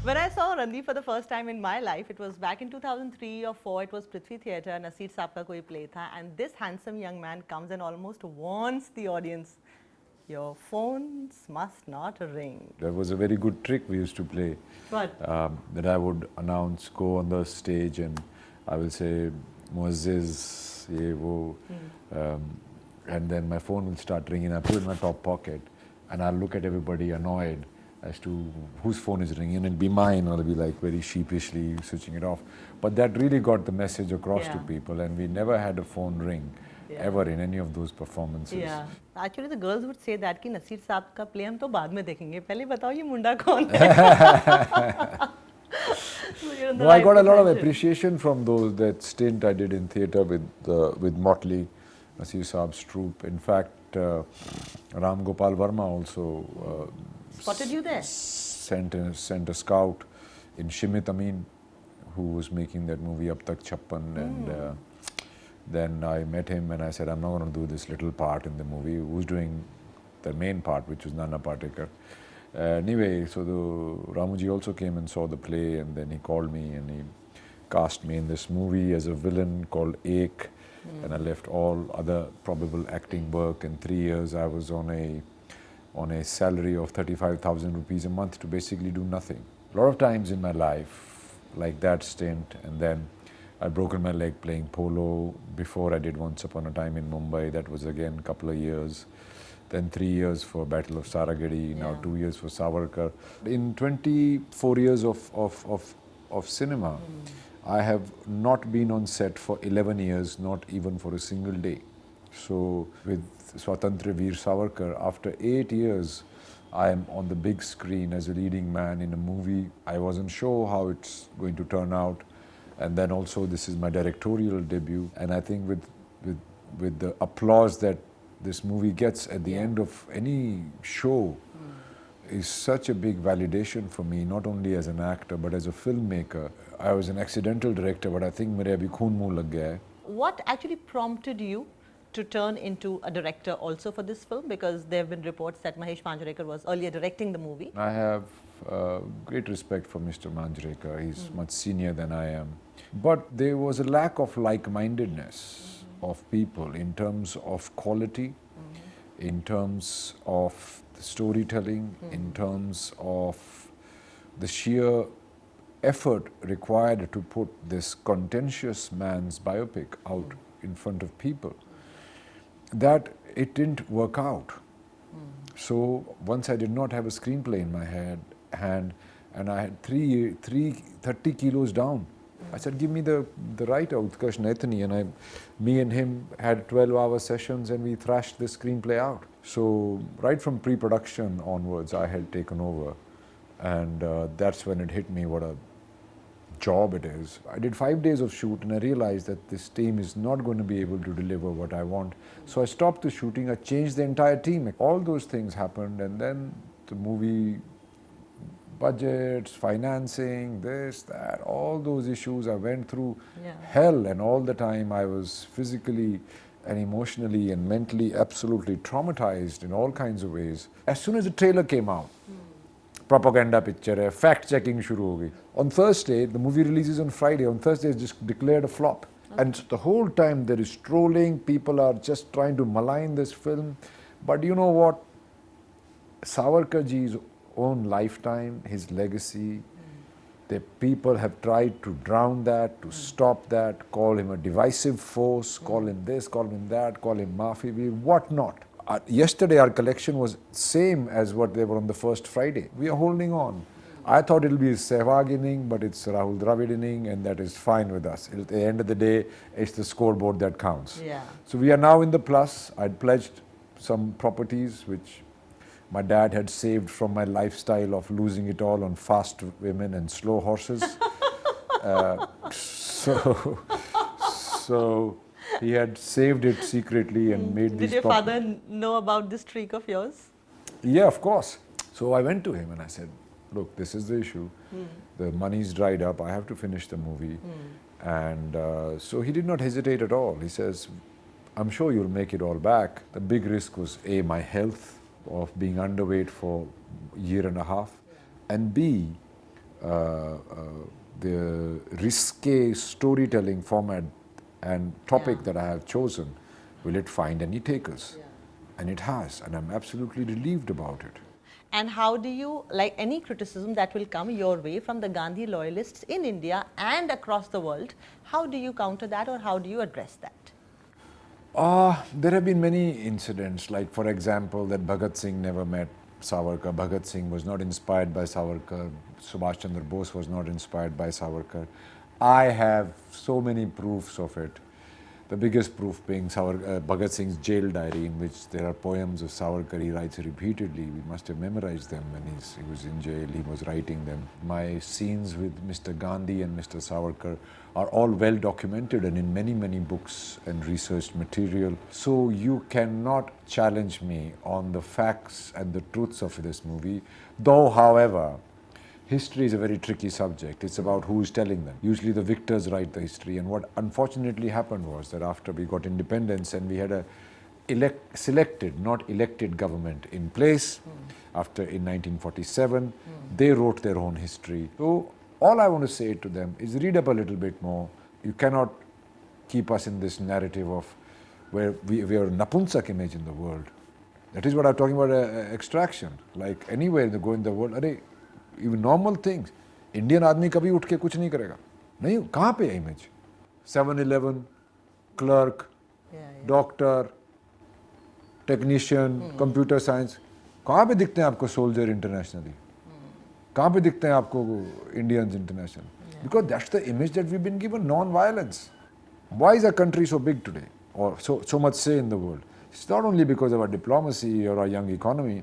When I saw Randeep for the first time in my life, it was back in 2003 or 4. It was Prithvi Theatre, Naseer Saab ka koi play tha, and this handsome young man comes and almost warns the audience, your phones must not ring. There was a very good trick we used to play. What? That I would announce, go on the stage, and I will say, Muazziz, ye wo, and then my phone will start ringing. I put it in my top pocket, and I'll look at everybody annoyed as to whose phone is ringing, and it'll be mine, or it'll be like very sheepishly switching it off. But that really got the message across to people, and we never had a phone ring. Ever in any of those performances. Yeah. Actually, the girls would say that कि नसीर साहब का play हम तो बाद में देखेंगे. पहले बताओ ये मुंडा कौन है? No, I got a lot of appreciation from those, that stint I did in theatre with Motley, Naseer Saab's troupe. In fact, Ram Gopal Verma also spotted you there. Sent a scout in Shimit Amin, who was making that movie Ab Tak Chappan, and then I met him and I said, I'm not going to do this little part in the movie. Who's doing the main part, which was Nana Patekar. Anyway, so the Ramuji also came and saw the play, and then he called me and he cast me in this movie as a villain called Ek, and I left all other probable acting work. In 3 years, I was on a salary of 35,000 rupees a month to basically do nothing. A lot of times in my life, like that stint, and then I'd broken my leg playing polo. Before I did Once Upon a Time in Mumbai, that was again a couple of years. Then 3 years for Battle of Saragedi, now 2 years for Savarkar. In 24 years of cinema, I have not been on set for 11 years, not even for a single day. So with Swatantra Veer Savarkar, after 8 years, I am on the big screen as a leading man in a movie. I wasn't sure how it's going to turn out. And then also this is my directorial debut, and I think with the applause that this movie gets at the end of any show is such a big validation for me, not only as an actor but as a filmmaker. I was an accidental director, but I think mere abhi khoon muh lag gaya hai. What actually prompted you to turn into a director also for this film? Because there have been reports that Mahesh Manjrekar was earlier directing the movie. I have great respect for Mr. Manjrekar. He's much senior than I am. But there was a lack of like-mindedness of people in terms of quality, in terms of the storytelling, in terms of the sheer effort required to put this contentious man's biopic out in front of people, that it didn't work out. So once I did not have a screenplay in my hand, and I had 30 kilos down. I said, give me the writer, Utkarsh Naitani, and me and him had 12-hour sessions and we thrashed the screenplay out. So right from pre-production onwards, I had taken over, and that's when it hit me what a job it is. I did 5 days of shoot and I realized that this team is not going to be able to deliver what I want. So I stopped the shooting, I changed the entire team. All those things happened, and then the movie, budgets, financing, this, that, all those issues, I went through hell, and all the time I was physically and emotionally and mentally absolutely traumatized in all kinds of ways. As soon as the trailer came out, propaganda picture hai, fact checking shuru ho gayi. On Thursday, the movie releases on Friday. On Thursday, it's just declared a flop. And the whole time there is trolling, people are just trying to malign this film. But you know what? Savarkar ji's own lifetime, his legacy, the people have tried to drown that, to stop that, call him a divisive force, call him this, call him that, call him Mafi, what not. Yesterday our collection was same as what they were on the first Friday. We are holding on. I thought it'll be a Sehwag inning, but it's Rahul Dravid inning, and that is fine with us. At the end of the day, it's the scoreboard that counts. So we are now in the plus. I'd pledged some properties which my dad had saved from my lifestyle of losing it all on fast women and slow horses. So he had saved it secretly and made these. Did your father know about this streak of yours? Yeah, of course. So I went to him and I said, look, this is the issue. The money's dried up. I have to finish the movie. And so he did not hesitate at all. He says, I'm sure you'll make it all back. The big risk was A, my health, of being underweight for a year and a half, and B, the risque storytelling format and topic that I have chosen, will it find any takers? And it has, and I'm absolutely relieved about it. And how do you, like any criticism that will come your way from the Gandhi loyalists in India and across the world, how do you counter that or how do you address that? There have been many incidents, like for example, that Bhagat Singh never met Savarkar. Bhagat Singh was not inspired by Savarkar. Subhash Chandra Bose was not inspired by Savarkar. I have so many proofs of it. The biggest proof being Bhagat Singh's jail diary, in which there are poems of Savarkar he writes repeatedly. We must have memorized them when he was in jail, he was writing them. My scenes with Mr. Gandhi and Mr. Savarkar are all well documented and in many, many books and researched material. So you cannot challenge me on the facts and the truths of this movie. Though, however, history is a very tricky subject. It's about who is telling them. Usually the victors write the history, and what unfortunately happened was that after we got independence and we had a selected, not elected government in place, after in 1947, they wrote their own history. So all I want to say to them is read up a little bit more. You cannot keep us in this narrative of where we are a Napunsak image in the world. That is what I'm talking about, extraction. Like anywhere you go in the world, even normal things. Indian आदमी कभी उठ के कुछ नहीं करेगा. नहीं, कहाँ पे है image? 7-Eleven, clerk, doctor, technician, computer science. कहाँ पे दिखते हैं आपको soldier internationally? कहाँ पे दिखते हैं आपको Indians international? Because that's the image that we've been given, non-violence. Why is our country so big today, or so much say in the world? It's not only because of our diplomacy or our young economy.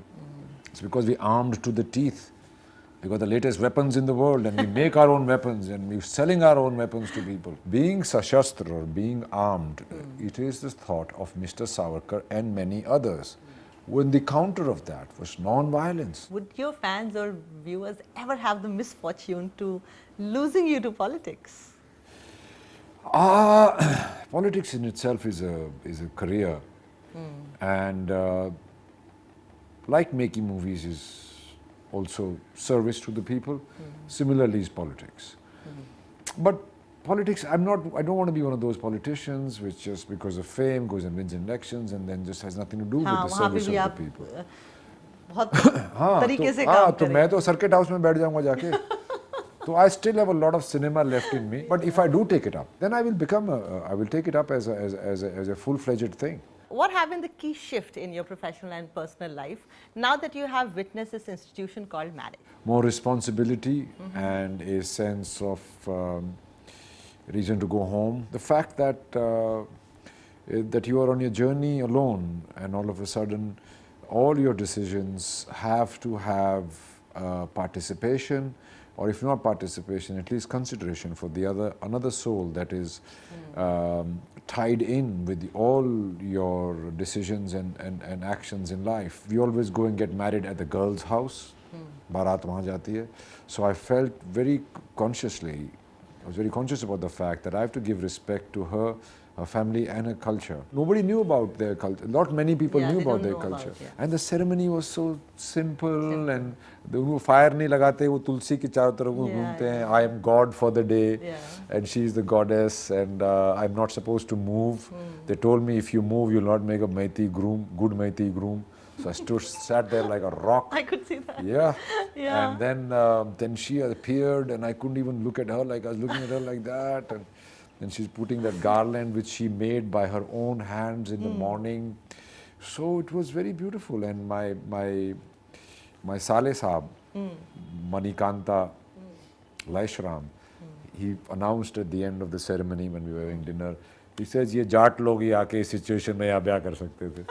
It's because we're armed to the teeth. We got the latest weapons in the world and we make our own weapons and we're selling our own weapons to people. Being sashastra or being armed, it is the thought of Mr. Savarkar and many others. When the counter of that was non-violence. Would your fans or viewers ever have the misfortune to losing you to politics? Politics in itself is a career, and like making movies is also service to the people. Similarly is politics. But politics, I don't want to be one of those politicians which just because of fame goes and wins elections and then just has nothing to do with the service of the people. बहुत तरीके से काम तो मैं तो circuit house में बैठ जाऊंगा जाके. So I still have a lot of cinema left in me, but if I do take it up, then I will take it up as a full-fledged thing. What have been the key shift in your professional and personal life now that you have witnessed this institution called marriage? More responsibility and a sense of reason to go home. The fact that that you are on your journey alone and all of a sudden all your decisions have to have participation, or if not participation, at least consideration for another soul that is tied in with all your decisions and actions in life. We always go and get married at the girl's house. Baraat wahan jati hai. So I felt I was very conscious about the fact that I have to give respect to her family and her culture. Nobody knew about their culture. Not many people knew about their culture. And the ceremony was so simple and वो fire नहीं लगाते, वो तुलसी के चारों तरफ घूमते हैं. I am God for the day and she is the goddess and I'm not supposed to move. They told me if you move you'll not make a good Maiti groom. So I sat there like a rock. I could see that. Yeah. And then she appeared and I couldn't even look at her, like I was looking at her like that. And she's putting that garland which she made by her own hands in the morning. So it was very beautiful. And my Sale Saab, Manikanta Laishram, he announced at the end of the ceremony when we were having dinner, he says, ये जाट लोग ही आके इस situation में यहाँ ब्याह कर सकते थे.